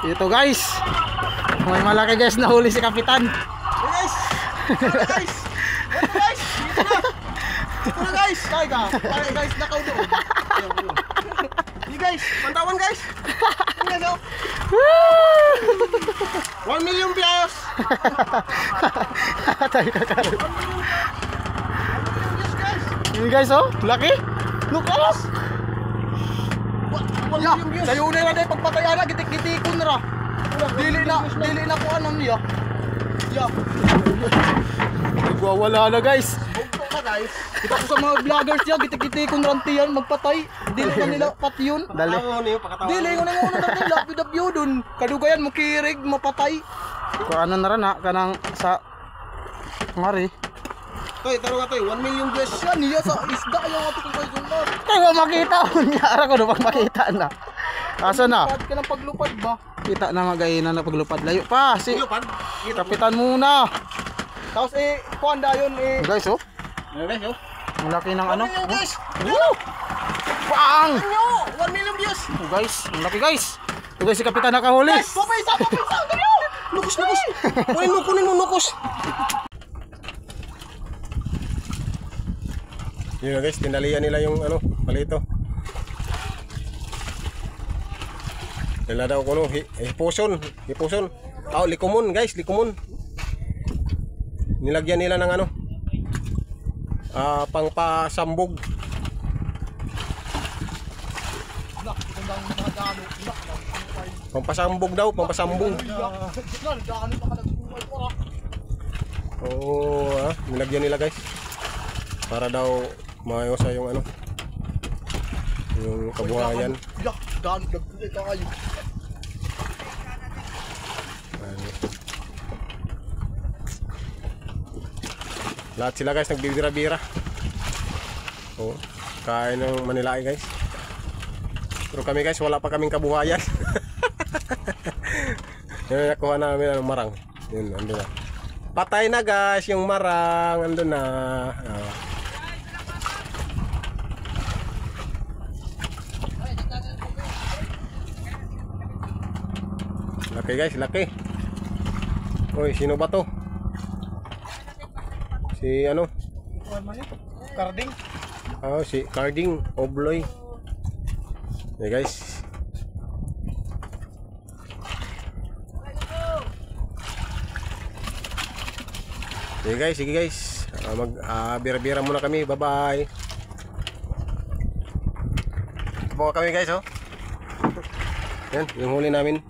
Ito guys. May malaki guys na huli si Kapitan. Guys. Guys. Guys. Ito na guys. Kaya guys, nakaw doon. Hindi guys, pantawan guys. Ano guys, 1 million pesos. Tayo kakaro. Ini guys oh, laki. Look us. Wala. Sayo na lang dahil pagpataya na, gitik-gitikon na ra. Dili na ko anong niya. Yeah. Nagwawala na guys. Bugto ka guys. Kita ko sa mga vloggers niya, gitik-gitikon ranti yan, magpatay. Dili na nila pati yun. Dali. Dili ko na natin, lapid-apyo dun. Kadugayan mo kirig, mapatay. Ko ano na rin ha, kanang sa ngari. Toy, taro nga toy, 1 million pesos yan. Niya sa isda, yung ato kong kayo sunod. Tayo makita. Unyara ko na pag makita na. Asa na? Lupad ka ng paglupad ba? Kita na magayin na paglupad. Layo pa. Si Lupad? Kapitan muna. Tapos kuhanda yun Guys oh. Guys, oh. Ang laki ng ano. 1 million guys. Woo! Bang! Ano? 1 million views. Oh, guys, ang laki guys. Ito guys si Kapitan nakahuli. Guys, papaysa. Lukos. Kunin mo, lukos. Yun na guys, tinalian nila yung ano, palito. Nila daw ko no, hipuson. Likumon guys, likumon. Nilagyan nila ng ano, pangpasambog. Pampasambog daw, pampasambog. Oo, nilagyan nila guys. Para daw maayos yung ano, yung kabuhayan. Lahat sila guys nagbibira-bira. Oh, kain ng Manilai guys. Pero kami guys wala pa kaming kabuhayan. Yung nakuha namin ang marang. Yun, andun na. Patay na guys yung marang, andun na. Laki guys, laki. Uy, sino ba to? Si ano? Carding. Oh, si Carding Obloy. Hey guys. Sige guys. Bira-bira muna kami. Bye-bye. Bawa kami guys, oh. Yan, yung huli namin.